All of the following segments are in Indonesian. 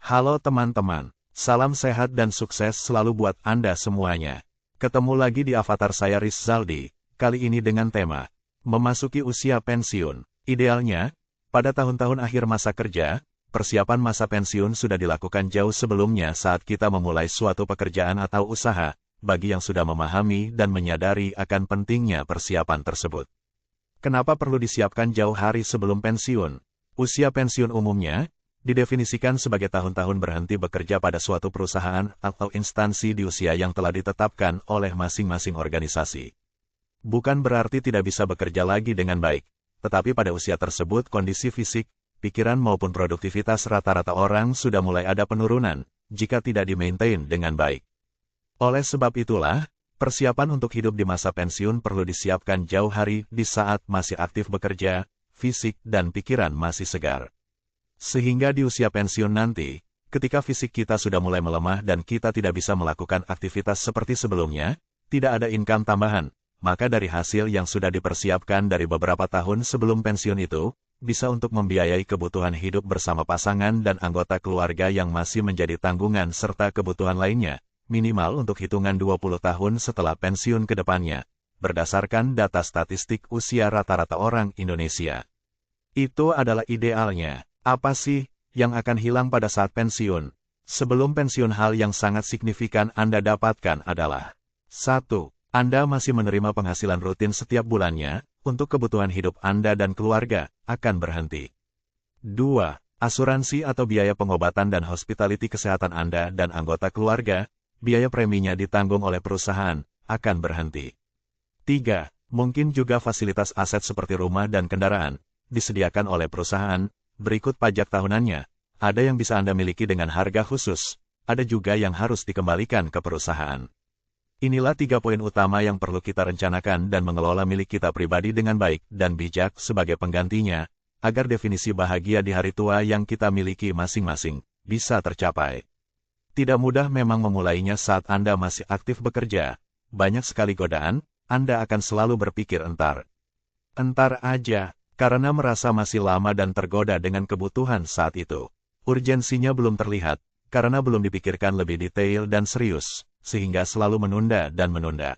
Halo teman-teman, salam sehat dan sukses selalu buat Anda semuanya. Ketemu lagi di avatar saya Rizaldi, kali ini dengan tema memasuki usia pensiun. Idealnya, pada tahun-tahun akhir masa kerja, persiapan masa pensiun sudah dilakukan jauh sebelumnya saat kita memulai suatu pekerjaan atau usaha, bagi yang sudah memahami dan menyadari akan pentingnya persiapan tersebut. Kenapa perlu disiapkan jauh hari sebelum pensiun? Usia pensiun umumnya didefinisikan sebagai tahun-tahun berhenti bekerja pada suatu perusahaan atau instansi di usia yang telah ditetapkan oleh masing-masing organisasi. Bukan berarti tidak bisa bekerja lagi dengan baik, tetapi pada usia tersebut kondisi fisik, pikiran maupun produktivitas rata-rata orang sudah mulai ada penurunan jika tidak di-maintain dengan baik. Oleh sebab itulah, persiapan untuk hidup di masa pensiun perlu disiapkan jauh hari di saat masih aktif bekerja, fisik dan pikiran masih segar. Sehingga di usia pensiun nanti, ketika fisik kita sudah mulai melemah dan kita tidak bisa melakukan aktivitas seperti sebelumnya, tidak ada income tambahan, maka dari hasil yang sudah dipersiapkan dari beberapa tahun sebelum pensiun itu, bisa untuk membiayai kebutuhan hidup bersama pasangan dan anggota keluarga yang masih menjadi tanggungan serta kebutuhan lainnya, minimal untuk hitungan 20 tahun setelah pensiun ke depannya, berdasarkan data statistik usia rata-rata orang Indonesia. Itu adalah idealnya. Apa sih yang akan hilang pada saat pensiun? Sebelum pensiun hal yang sangat signifikan Anda dapatkan adalah 1. Anda masih menerima penghasilan rutin setiap bulannya, untuk kebutuhan hidup Anda dan keluarga, akan berhenti. 2. Asuransi atau biaya pengobatan dan hospitality kesehatan Anda dan anggota keluarga, biaya preminya ditanggung oleh perusahaan, akan berhenti. 3. Mungkin juga fasilitas aset seperti rumah dan kendaraan, disediakan oleh perusahaan, berikut pajak tahunannya, ada yang bisa Anda miliki dengan harga khusus, ada juga yang harus dikembalikan ke perusahaan. Inilah 3 poin utama yang perlu kita rencanakan dan mengelola milik kita pribadi dengan baik dan bijak sebagai penggantinya, agar definisi bahagia di hari tua yang kita miliki masing-masing, bisa tercapai. Tidak mudah memang memulainya saat Anda masih aktif bekerja, banyak sekali godaan, Anda akan selalu berpikir entar aja, karena merasa masih lama dan tergoda dengan kebutuhan saat itu. Urgensinya belum terlihat, karena belum dipikirkan lebih detail dan serius, sehingga selalu menunda dan menunda.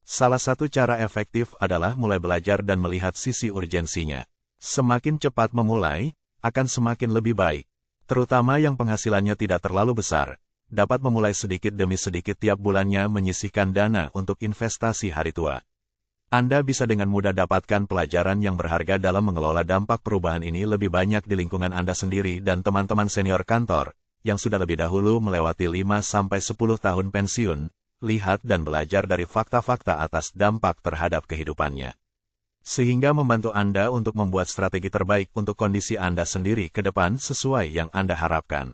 Salah satu cara efektif adalah mulai belajar dan melihat sisi urgensinya. Semakin cepat memulai, akan semakin lebih baik. Terutama yang penghasilannya tidak terlalu besar, dapat memulai sedikit demi sedikit tiap bulannya menyisihkan dana untuk investasi hari tua. Anda bisa dengan mudah dapatkan pelajaran yang berharga dalam mengelola dampak perubahan ini lebih banyak di lingkungan Anda sendiri dan teman-teman senior kantor, yang sudah lebih dahulu melewati 5-10 tahun pensiun, lihat dan belajar dari fakta-fakta atas dampak terhadap kehidupannya. Sehingga membantu Anda untuk membuat strategi terbaik untuk kondisi Anda sendiri ke depan sesuai yang Anda harapkan.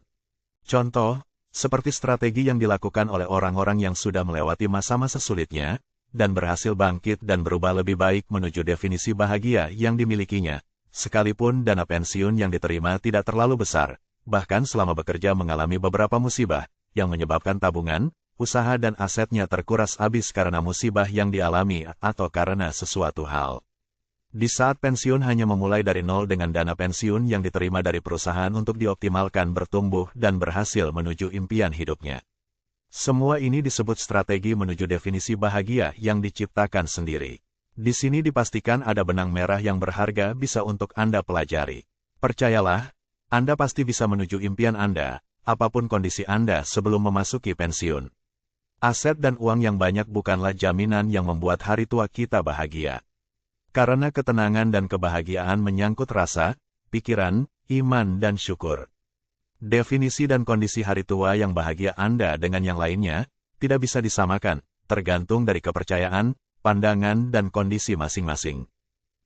Contoh, seperti strategi yang dilakukan oleh orang-orang yang sudah melewati masa-masa sulitnya, dan berhasil bangkit dan berubah lebih baik menuju definisi bahagia yang dimilikinya, sekalipun dana pensiun yang diterima tidak terlalu besar, bahkan selama bekerja mengalami beberapa musibah, yang menyebabkan tabungan, usaha dan asetnya terkuras habis karena musibah yang dialami atau karena sesuatu hal. Di saat pensiun hanya memulai dari nol dengan dana pensiun yang diterima dari perusahaan untuk dioptimalkan bertumbuh dan berhasil menuju impian hidupnya. Semua ini disebut strategi menuju definisi bahagia yang diciptakan sendiri. Di sini dipastikan ada benang merah yang berharga bisa untuk Anda pelajari. Percayalah, Anda pasti bisa menuju impian Anda, apapun kondisi Anda sebelum memasuki pensiun. Aset dan uang yang banyak bukanlah jaminan yang membuat hari tua kita bahagia. Karena ketenangan dan kebahagiaan menyangkut rasa, pikiran, iman dan syukur. Definisi dan kondisi hari tua yang bahagia Anda dengan yang lainnya, tidak bisa disamakan, tergantung dari kepercayaan, pandangan dan kondisi masing-masing.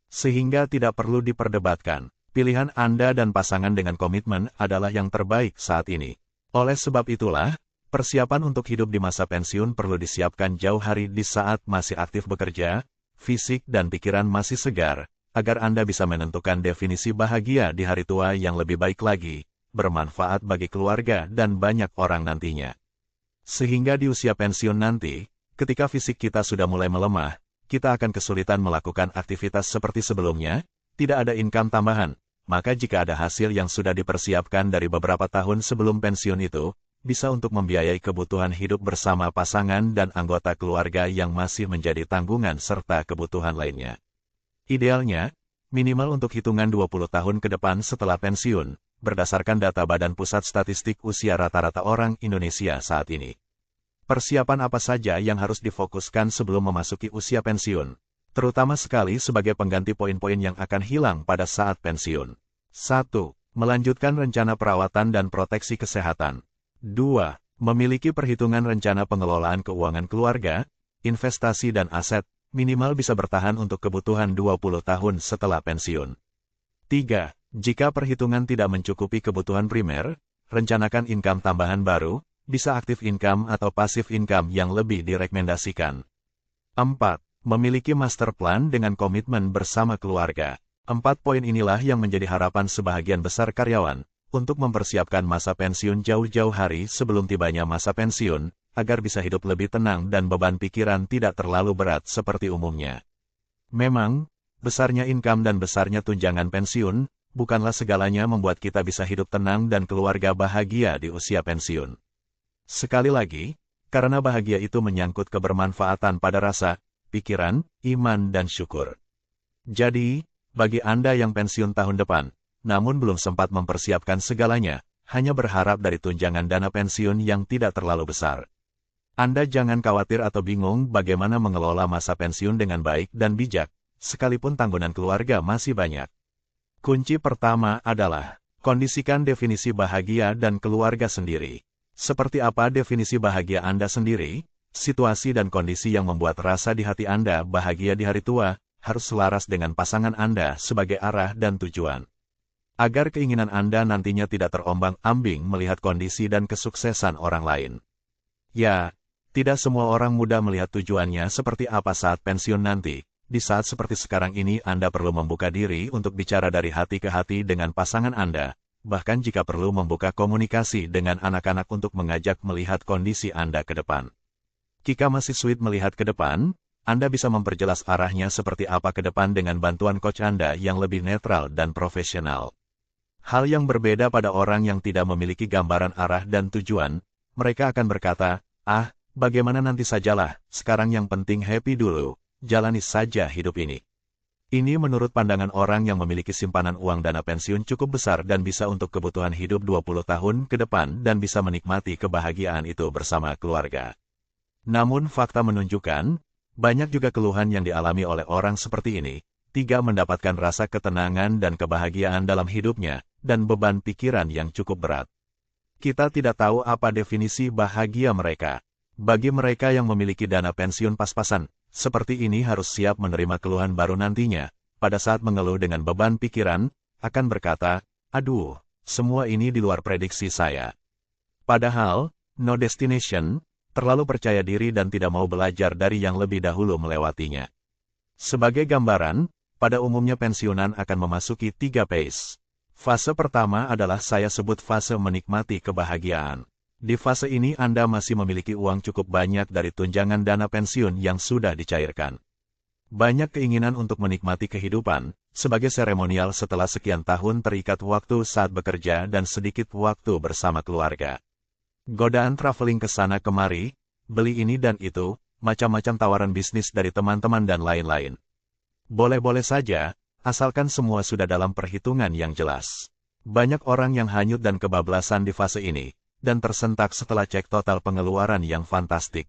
Sehingga tidak perlu diperdebatkan, pilihan Anda dan pasangan dengan komitmen adalah yang terbaik saat ini. Oleh sebab itulah, persiapan untuk hidup di masa pensiun perlu disiapkan jauh hari di saat masih aktif bekerja, fisik dan pikiran masih segar, agar Anda bisa menentukan definisi bahagia di hari tua yang lebih baik lagi, bermanfaat bagi keluarga dan banyak orang nantinya. Sehingga di usia pensiun nanti, ketika fisik kita sudah mulai melemah, kita akan kesulitan melakukan aktivitas seperti sebelumnya, tidak ada income tambahan, maka jika ada hasil yang sudah dipersiapkan dari beberapa tahun sebelum pensiun itu, bisa untuk membiayai kebutuhan hidup bersama pasangan dan anggota keluarga yang masih menjadi tanggungan serta kebutuhan lainnya. Idealnya, minimal untuk hitungan 20 tahun ke depan setelah pensiun, berdasarkan data Badan Pusat Statistik usia rata-rata orang Indonesia saat ini. Persiapan apa saja yang harus difokuskan sebelum memasuki usia pensiun? Terutama sekali sebagai pengganti poin-poin yang akan hilang pada saat pensiun. 1. Melanjutkan rencana perawatan dan proteksi kesehatan. 2. Memiliki perhitungan rencana pengelolaan keuangan keluarga, investasi dan aset, minimal bisa bertahan untuk kebutuhan 20 tahun setelah pensiun. 3. Jika perhitungan tidak mencukupi kebutuhan primer, rencanakan income tambahan baru, bisa aktif income atau pasif income yang lebih direkomendasikan. 4. Memiliki master plan dengan komitmen bersama keluarga. 4 poin inilah yang menjadi harapan sebahagian besar karyawan untuk mempersiapkan masa pensiun jauh-jauh hari sebelum tibanya masa pensiun, agar bisa hidup lebih tenang dan beban pikiran tidak terlalu berat seperti umumnya. Memang, besarnya income dan besarnya tunjangan pensiun bukanlah segalanya membuat kita bisa hidup tenang dan keluarga bahagia di usia pensiun. Sekali lagi, karena bahagia itu menyangkut kebermanfaatan pada rasa, pikiran, iman dan syukur. Jadi, bagi Anda yang pensiun tahun depan, namun belum sempat mempersiapkan segalanya, hanya berharap dari tunjangan dana pensiun yang tidak terlalu besar. Anda jangan khawatir atau bingung bagaimana mengelola masa pensiun dengan baik dan bijak, sekalipun tanggungan keluarga masih banyak. Kunci pertama adalah, kondisikan definisi bahagia dan keluarga sendiri. Seperti apa definisi bahagia Anda sendiri? Situasi dan kondisi yang membuat rasa di hati Anda bahagia di hari tua, harus selaras dengan pasangan Anda sebagai arah dan tujuan. Agar keinginan Anda nantinya tidak terombang-ambing melihat kondisi dan kesuksesan orang lain. Ya, tidak semua orang muda melihat tujuannya seperti apa saat pensiun nanti. Di saat seperti sekarang ini Anda perlu membuka diri untuk bicara dari hati ke hati dengan pasangan Anda, bahkan jika perlu membuka komunikasi dengan anak-anak untuk mengajak melihat kondisi Anda ke depan. Jika masih sulit melihat ke depan, Anda bisa memperjelas arahnya seperti apa ke depan dengan bantuan coach Anda yang lebih netral dan profesional. Hal yang berbeda pada orang yang tidak memiliki gambaran arah dan tujuan, mereka akan berkata, bagaimana nanti sajalah, sekarang yang penting happy dulu, jalani saja hidup ini. Ini menurut pandangan orang yang memiliki simpanan uang dana pensiun cukup besar dan bisa untuk kebutuhan hidup 20 tahun ke depan dan bisa menikmati kebahagiaan itu bersama keluarga. Namun fakta menunjukkan, banyak juga keluhan yang dialami oleh orang seperti ini, tidak mendapatkan rasa ketenangan dan kebahagiaan dalam hidupnya, dan beban pikiran yang cukup berat. Kita tidak tahu apa definisi bahagia mereka. Bagi mereka yang memiliki dana pensiun pas-pasan, seperti ini harus siap menerima keluhan baru nantinya, pada saat mengeluh dengan beban pikiran, akan berkata, aduh, semua ini di luar prediksi saya. Padahal, no destination, terlalu percaya diri dan tidak mau belajar dari yang lebih dahulu melewatinya. Sebagai gambaran, pada umumnya pensiunan akan memasuki 3 phase. Fase pertama adalah saya sebut fase menikmati kebahagiaan. Di fase ini Anda masih memiliki uang cukup banyak dari tunjangan dana pensiun yang sudah dicairkan. Banyak keinginan untuk menikmati kehidupan, sebagai seremonial setelah sekian tahun terikat waktu saat bekerja dan sedikit waktu bersama keluarga. Godaan traveling ke sana kemari, beli ini dan itu, macam-macam tawaran bisnis dari teman-teman dan lain-lain. Boleh-boleh saja, asalkan semua sudah dalam perhitungan yang jelas. Banyak orang yang hanyut dan kebablasan di fase ini, dan tersentak setelah cek total pengeluaran yang fantastik.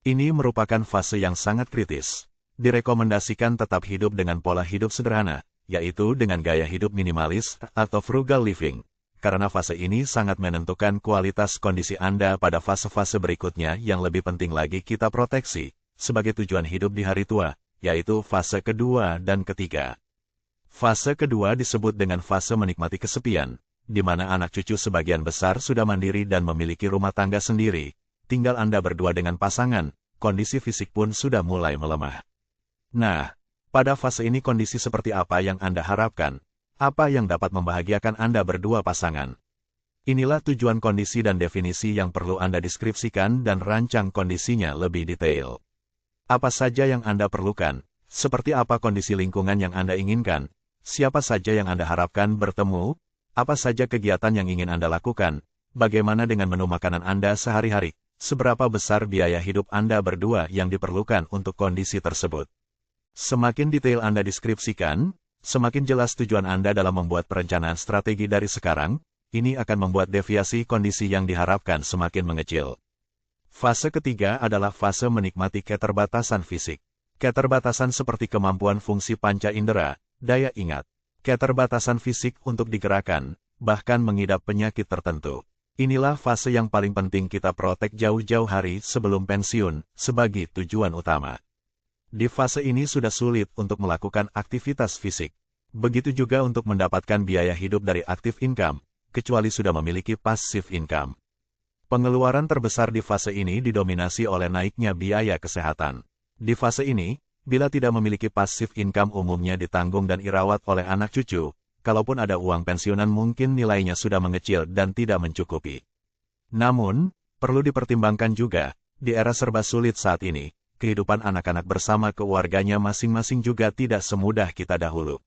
Ini merupakan fase yang sangat kritis. Direkomendasikan tetap hidup dengan pola hidup sederhana, yaitu dengan gaya hidup minimalis atau frugal living. Karena fase ini sangat menentukan kualitas kondisi Anda pada fase-fase berikutnya yang lebih penting lagi kita proteksi, sebagai tujuan hidup di hari tua, yaitu fase kedua dan ketiga. Fase kedua disebut dengan fase menikmati kesepian, di mana anak cucu sebagian besar sudah mandiri dan memiliki rumah tangga sendiri, tinggal Anda berdua dengan pasangan, kondisi fisik pun sudah mulai melemah. Nah, pada fase ini kondisi seperti apa yang Anda harapkan? Apa yang dapat membahagiakan Anda berdua pasangan? Inilah tujuan kondisi dan definisi yang perlu Anda deskripsikan dan rancang kondisinya lebih detail. Apa saja yang Anda perlukan? Seperti apa kondisi lingkungan yang Anda inginkan? Siapa saja yang Anda harapkan bertemu? Apa saja kegiatan yang ingin Anda lakukan? Bagaimana dengan menu makanan Anda sehari-hari? Seberapa besar biaya hidup Anda berdua yang diperlukan untuk kondisi tersebut? Semakin detail Anda deskripsikan, semakin jelas tujuan Anda dalam membuat perencanaan strategi dari sekarang. Ini akan membuat deviasi kondisi yang diharapkan semakin mengecil. Fase ketiga adalah fase menikmati keterbatasan fisik. Keterbatasan seperti kemampuan fungsi panca indera, daya ingat, keterbatasan fisik untuk digerakkan, bahkan mengidap penyakit tertentu. Inilah fase yang paling penting kita protek jauh-jauh hari sebelum pensiun, sebagai tujuan utama. Di fase ini sudah sulit untuk melakukan aktivitas fisik. Begitu juga untuk mendapatkan biaya hidup dari active income, kecuali sudah memiliki passive income. Pengeluaran terbesar di fase ini didominasi oleh naiknya biaya kesehatan. Di fase ini, bila tidak memiliki passive income umumnya ditanggung dan dirawat oleh anak cucu, kalaupun ada uang pensiunan mungkin nilainya sudah mengecil dan tidak mencukupi. Namun, perlu dipertimbangkan juga, di era serba sulit saat ini, kehidupan anak-anak bersama keluarganya masing-masing juga tidak semudah kita dahulu.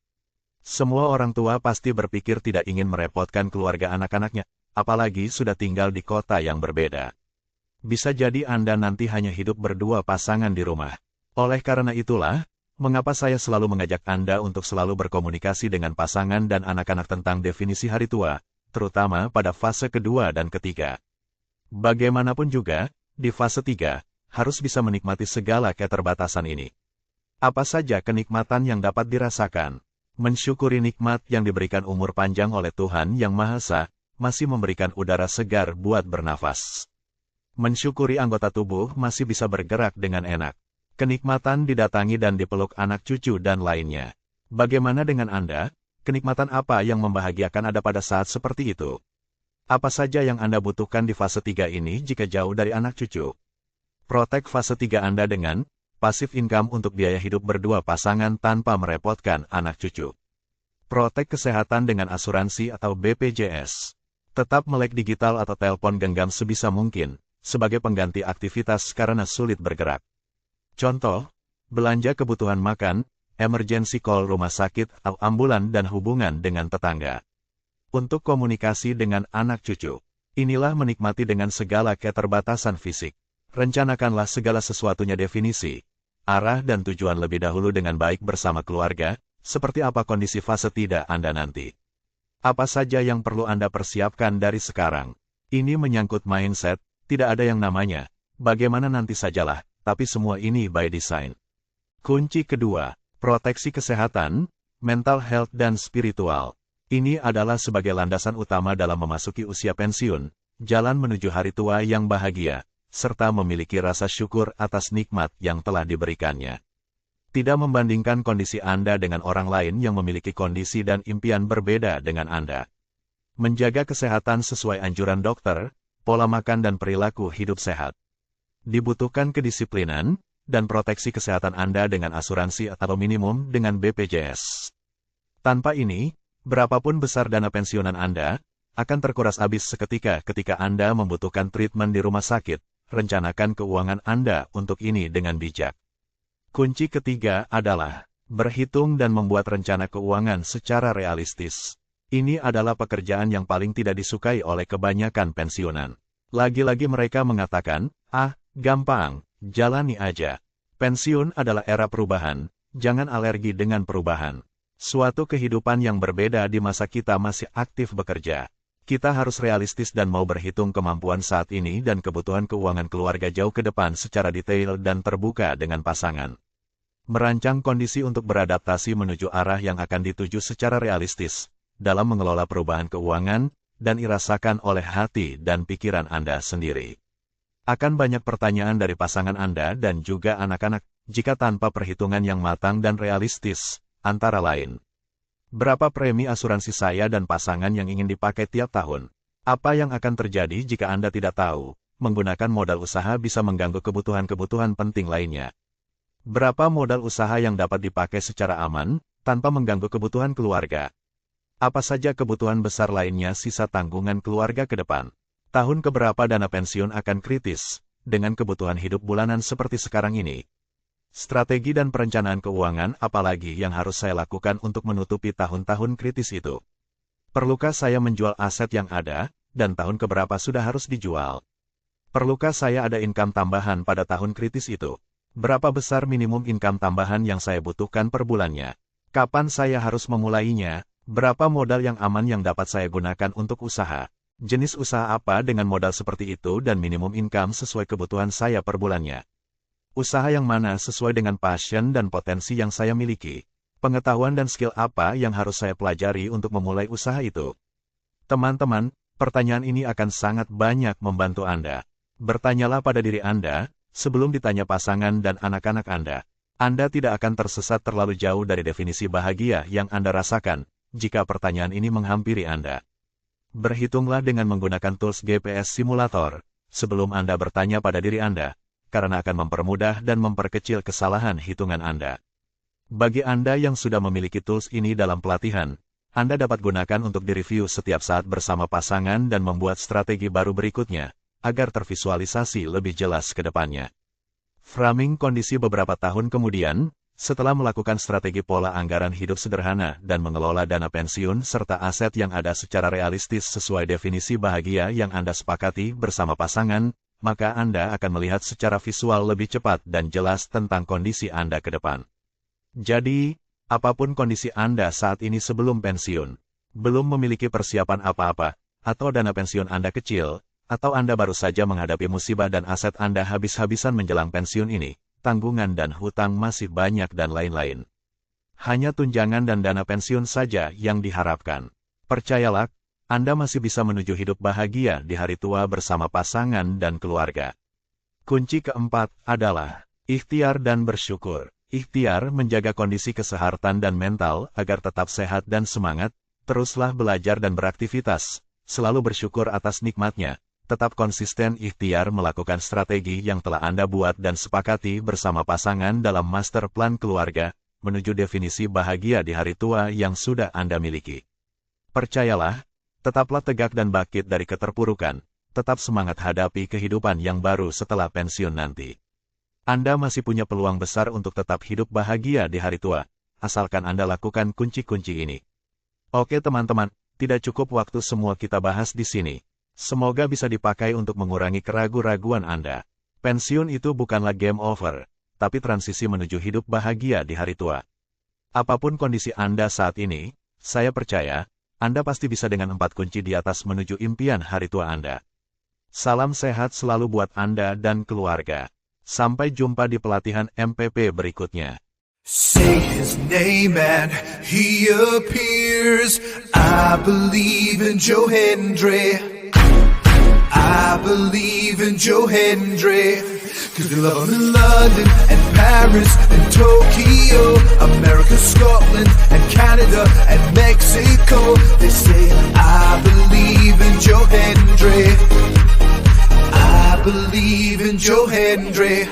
Semua orang tua pasti berpikir tidak ingin merepotkan keluarga anak-anaknya, apalagi sudah tinggal di kota yang berbeda. Bisa jadi Anda nanti hanya hidup berdua pasangan di rumah. Oleh karena itulah, mengapa saya selalu mengajak Anda untuk selalu berkomunikasi dengan pasangan dan anak-anak tentang definisi hari tua, terutama pada fase kedua dan ketiga. Bagaimanapun juga, di fase 3, harus bisa menikmati segala keterbatasan ini. Apa saja kenikmatan yang dapat dirasakan? Mensyukuri nikmat yang diberikan umur panjang oleh Tuhan Yang Maha Esa, masih memberikan udara segar buat bernafas. Mensyukuri anggota tubuh masih bisa bergerak dengan enak. Kenikmatan didatangi dan dipeluk anak cucu dan lainnya. Bagaimana dengan Anda? Kenikmatan apa yang membahagiakan Anda pada saat seperti itu? Apa saja yang Anda butuhkan di fase 3 ini jika jauh dari anak cucu? Protek fase 3 Anda dengan passive income untuk biaya hidup berdua pasangan tanpa merepotkan anak cucu. Protek kesehatan dengan asuransi atau BPJS. Tetap melek digital atau telepon genggam sebisa mungkin, sebagai pengganti aktivitas karena sulit bergerak. Contoh, belanja kebutuhan makan, emergency call rumah sakit atau ambulan dan hubungan dengan tetangga. Untuk komunikasi dengan anak cucu, inilah menikmati dengan segala keterbatasan fisik. Rencanakanlah segala sesuatunya definisi, arah dan tujuan lebih dahulu dengan baik bersama keluarga, seperti apa kondisi fase tidak Anda nanti. Apa saja yang perlu Anda persiapkan dari sekarang? Ini menyangkut mindset, tidak ada yang namanya, bagaimana nanti sajalah, tapi semua ini by design. Kunci kedua, proteksi kesehatan, mental health dan spiritual. Ini adalah sebagai landasan utama dalam memasuki usia pensiun, jalan menuju hari tua yang bahagia, serta memiliki rasa syukur atas nikmat yang telah diberikannya. Tidak membandingkan kondisi Anda dengan orang lain yang memiliki kondisi dan impian berbeda dengan Anda. Menjaga kesehatan sesuai anjuran dokter, pola makan dan perilaku hidup sehat. Dibutuhkan kedisiplinan, dan proteksi kesehatan Anda dengan asuransi atau minimum dengan BPJS. Tanpa ini, berapapun besar dana pensiunan Anda, akan terkuras habis seketika ketika Anda membutuhkan treatment di rumah sakit. Rencanakan keuangan Anda untuk ini dengan bijak. Kunci ketiga adalah berhitung dan membuat rencana keuangan secara realistis. Ini adalah pekerjaan yang paling tidak disukai oleh kebanyakan pensiunan. Lagi-lagi mereka mengatakan, gampang, jalani aja. Pensiun adalah era perubahan, jangan alergi dengan perubahan. Suatu kehidupan yang berbeda di masa kita masih aktif bekerja. Kita harus realistis dan mau berhitung kemampuan saat ini dan kebutuhan keuangan keluarga jauh ke depan secara detail dan terbuka dengan pasangan. Merancang kondisi untuk beradaptasi menuju arah yang akan dituju secara realistis, dalam mengelola perubahan keuangan, dan dirasakan oleh hati dan pikiran Anda sendiri. Akan banyak pertanyaan dari pasangan Anda dan juga anak-anak, jika tanpa perhitungan yang matang dan realistis, antara lain. Berapa premi asuransi saya dan pasangan yang ingin dipakai tiap tahun? Apa yang akan terjadi jika Anda tidak tahu? Menggunakan modal usaha bisa mengganggu kebutuhan-kebutuhan penting lainnya. Berapa modal usaha yang dapat dipakai secara aman, tanpa mengganggu kebutuhan keluarga? Apa saja kebutuhan besar lainnya sisa tanggungan keluarga ke depan? Tahun keberapa dana pensiun akan kritis, dengan kebutuhan hidup bulanan seperti sekarang ini? Strategi dan perencanaan keuangan apalagi yang harus saya lakukan untuk menutupi tahun-tahun kritis itu? Perlukah saya menjual aset yang ada, dan tahun keberapa sudah harus dijual? Perlukah saya ada income tambahan pada tahun kritis itu? Berapa besar minimum income tambahan yang saya butuhkan per bulannya? Kapan saya harus memulainya? Berapa modal yang aman yang dapat saya gunakan untuk usaha? Jenis usaha apa dengan modal seperti itu dan minimum income sesuai kebutuhan saya per bulannya? Usaha yang mana sesuai dengan passion dan potensi yang saya miliki? Pengetahuan dan skill apa yang harus saya pelajari untuk memulai usaha itu? Teman-teman, pertanyaan ini akan sangat banyak membantu Anda. Bertanyalah pada diri Anda, sebelum ditanya pasangan dan anak-anak Anda. Anda tidak akan tersesat terlalu jauh dari definisi bahagia yang Anda rasakan, jika pertanyaan ini menghampiri Anda. Berhitunglah dengan menggunakan tools GPS Simulator, sebelum Anda bertanya pada diri Anda, karena akan mempermudah dan memperkecil kesalahan hitungan Anda. Bagi Anda yang sudah memiliki tools ini dalam pelatihan, Anda dapat gunakan untuk direview setiap saat bersama pasangan dan membuat strategi baru berikutnya, agar tervisualisasi lebih jelas ke depannya. Framing kondisi beberapa tahun kemudian, setelah melakukan strategi pola anggaran hidup sederhana dan mengelola dana pensiun serta aset yang ada secara realistis sesuai definisi bahagia yang Anda sepakati bersama pasangan, maka Anda akan melihat secara visual lebih cepat dan jelas tentang kondisi Anda ke depan. Jadi, apapun kondisi Anda saat ini sebelum pensiun, belum memiliki persiapan apa-apa, atau dana pensiun Anda kecil, atau Anda baru saja menghadapi musibah dan aset Anda habis-habisan menjelang pensiun ini, tanggungan dan hutang masih banyak dan lain-lain. Hanya tunjangan dan dana pensiun saja yang diharapkan. Percayalah, Anda masih bisa menuju hidup bahagia di hari tua bersama pasangan dan keluarga. Kunci keempat adalah ikhtiar dan bersyukur. Ikhtiar menjaga kondisi kesehatan dan mental agar tetap sehat dan semangat. Teruslah belajar dan beraktivitas, selalu bersyukur atas nikmatnya. Tetap konsisten ikhtiar melakukan strategi yang telah Anda buat dan sepakati bersama pasangan dalam master plan keluarga, menuju definisi bahagia di hari tua yang sudah Anda miliki. Percayalah, tetaplah tegak dan bangkit dari keterpurukan, tetap semangat hadapi kehidupan yang baru setelah pensiun nanti. Anda masih punya peluang besar untuk tetap hidup bahagia di hari tua, asalkan Anda lakukan kunci-kunci ini. Oke teman-teman, tidak cukup waktu semua kita bahas di sini. Semoga bisa dipakai untuk mengurangi keraguan-raguan Anda. Pensiun itu bukanlah game over, tapi transisi menuju hidup bahagia di hari tua. Apapun kondisi Anda saat ini, saya percaya, Anda pasti bisa dengan 4 kunci di atas menuju impian hari tua Anda. Salam sehat selalu buat Anda dan keluarga. Sampai jumpa di pelatihan MPP berikutnya. Say his name and he appears. I believe in Joe Hendry. I believe in Joe Hendry. Cause they love him in London and Paris and Tokyo, America, Scotland and Canada and Mexico. They say I believe in Joe Hendry. I believe in Joe Hendry.